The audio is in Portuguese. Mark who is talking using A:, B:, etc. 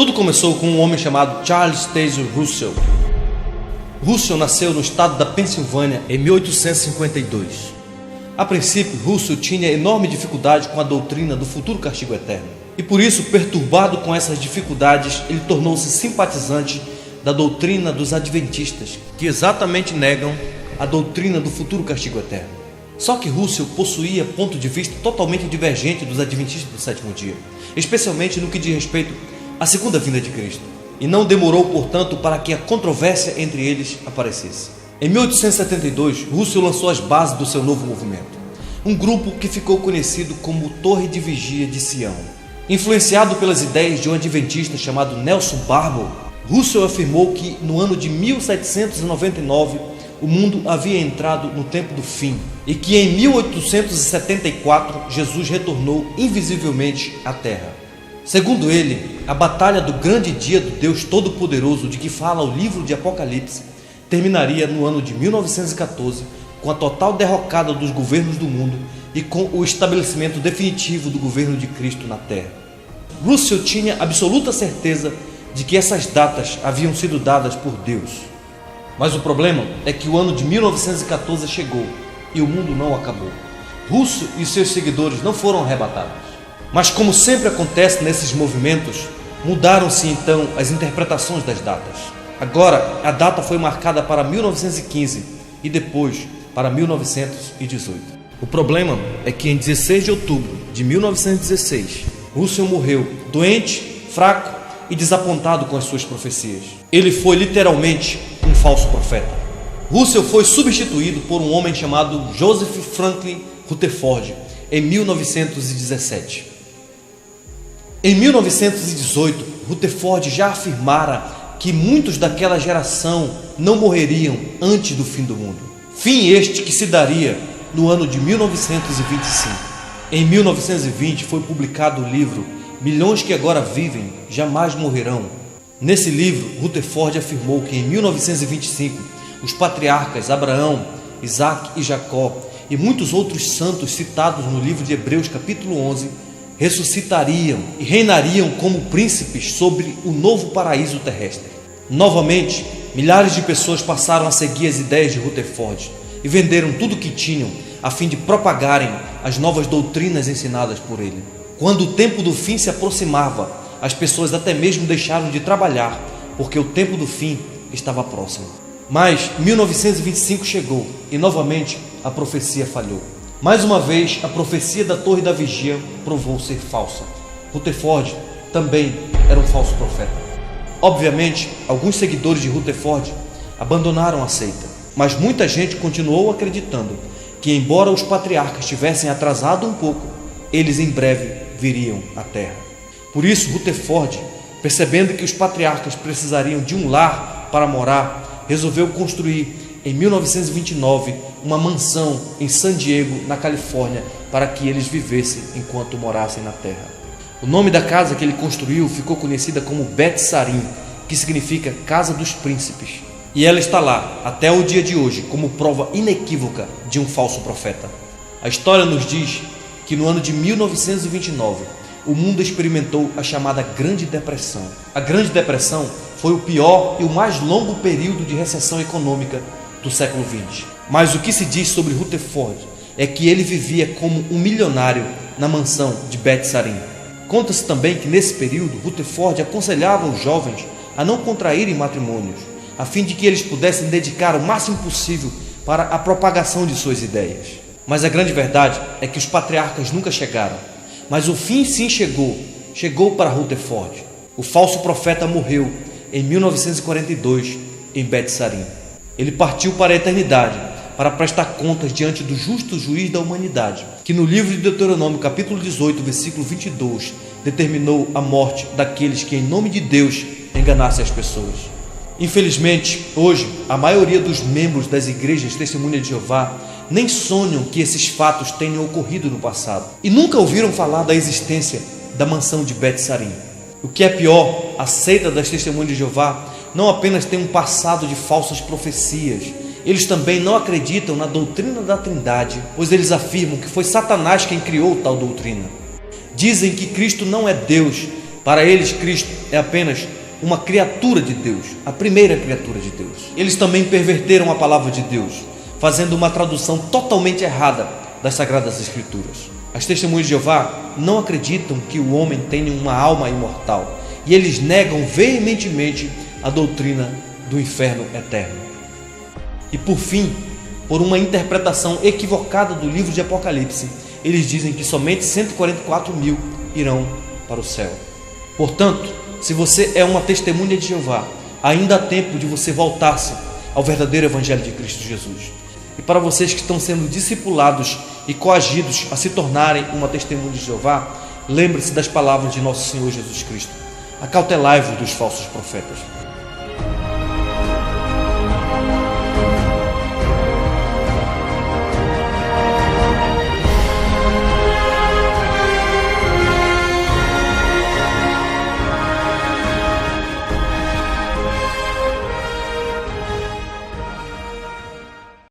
A: Tudo começou com um homem chamado Charles Taze Russell. Russell nasceu no estado da Pensilvânia em 1852. A princípio, Russell tinha enorme dificuldade com a doutrina do futuro castigo eterno. E por isso, perturbado com essas dificuldades, ele tornou-se simpatizante da doutrina dos adventistas, que exatamente negam a doutrina do futuro castigo eterno. Só que Russell possuía ponto de vista totalmente divergente dos adventistas do sétimo dia, especialmente no que diz respeito à segunda vinda de Cristo. E não demorou, portanto, para que a controvérsia entre eles aparecesse. Em 1872, Russell lançou as bases do seu novo movimento, um grupo que ficou conhecido como Torre de Vigia de Sião. Influenciado pelas ideias de um adventista chamado Nelson Barbour, Russell afirmou que no ano de 1799 o mundo havia entrado no tempo do fim e que em 1874 Jesus retornou invisivelmente à Terra. Segundo ele, a batalha do grande dia do Deus Todo-Poderoso de que fala o livro de Apocalipse terminaria no ano de 1914 com a total derrocada dos governos do mundo e com o estabelecimento definitivo do governo de Cristo na Terra. Russell tinha absoluta certeza de que essas datas haviam sido dadas por Deus. Mas o problema é que o ano de 1914 chegou e o mundo não acabou. Russell e seus seguidores não foram arrebatados. Mas como sempre acontece nesses movimentos, mudaram-se então as interpretações das datas. Agora, a data foi marcada para 1915 e depois para 1918. O problema é que em 16 de outubro de 1916, Russell morreu doente, fraco e desapontado com as suas profecias. Ele foi literalmente um falso profeta. Russell foi substituído por um homem chamado Joseph Franklin Rutherford em 1917. Em 1918, Rutherford já afirmara que muitos daquela geração não morreriam antes do fim do mundo. Fim este que se daria no ano de 1925. Em 1920 foi publicado o livro Milhões que Agora Vivem Jamais Morrerão. Nesse livro, Rutherford afirmou que em 1925 os patriarcas Abraão, Isaac e Jacó e muitos outros santos citados no livro de Hebreus capítulo 11 ressuscitariam e reinariam como príncipes sobre o novo paraíso terrestre. Novamente, milhares de pessoas passaram a seguir as ideias de Rutherford e venderam tudo o que tinham a fim de propagarem as novas doutrinas ensinadas por ele. Quando o tempo do fim se aproximava, as pessoas até mesmo deixaram de trabalhar, porque o tempo do fim estava próximo. Mas 1925 chegou e novamente a profecia falhou. Mais uma vez, a profecia da Torre da Vigia provou ser falsa. Rutherford também era um falso profeta. Obviamente, alguns seguidores de Rutherford abandonaram a seita, mas muita gente continuou acreditando que, embora os patriarcas tivessem atrasado um pouco, eles em breve viriam à Terra. Por isso, Rutherford, percebendo que os patriarcas precisariam de um lar para morar, resolveu construir em 1929 uma mansão em San Diego, na Califórnia, para que eles vivessem enquanto morassem na Terra. O nome da casa que ele construiu ficou conhecida como Bet Sarim, que significa Casa dos Príncipes. E ela está lá até o dia de hoje como prova inequívoca de um falso profeta. A história nos diz que no ano de 1929 o mundo experimentou a chamada Grande Depressão. A Grande Depressão foi o pior e o mais longo período de recessão econômica do século XX. Mas o que se diz sobre Rutherford é que ele vivia como um milionário na mansão de Bet Sarim. Conta-se também que nesse período Rutherford aconselhava os jovens a não contraírem matrimônios, a fim de que eles pudessem dedicar o máximo possível para a propagação de suas ideias. Mas a grande verdade é que os patriarcas nunca chegaram. Mas o fim sim chegou para Rutherford. O falso profeta morreu em 1942 em Bet Sarim. Ele partiu para a eternidade para prestar contas diante do justo juiz da humanidade, que no livro de Deuteronômio capítulo 18, versículo 22, determinou a morte daqueles que em nome de Deus enganassem as pessoas. Infelizmente, hoje, a maioria dos membros das igrejas Testemunha de Jeová nem sonham que esses fatos tenham ocorrido no passado e nunca ouviram falar da existência da mansão de Bet Sarim. O que é pior, a seita das Testemunhas de Jeová não apenas tem um passado de falsas profecias, eles também não acreditam na doutrina da Trindade, pois eles afirmam que foi Satanás quem criou tal doutrina. Dizem que Cristo não é Deus Para eles, Cristo é apenas uma criatura de Deus, a primeira criatura de Deus. Eles também perverteram a palavra de Deus, fazendo uma tradução totalmente errada das Sagradas Escrituras. As Testemunhas de Jeová não acreditam que o homem tenha uma alma imortal, e eles negam veementemente a doutrina do inferno eterno. E por fim, por uma interpretação equivocada do livro de Apocalipse, eles dizem que somente 144 mil irão para o céu. Portanto, se você é uma testemunha de Jeová, ainda há tempo de você voltar-se ao verdadeiro Evangelho de Cristo Jesus. E para vocês que estão sendo discipulados e coagidos a se tornarem uma testemunha de Jeová, lembre-se das palavras de nosso Senhor Jesus Cristo: acautelai-vos dos falsos profetas.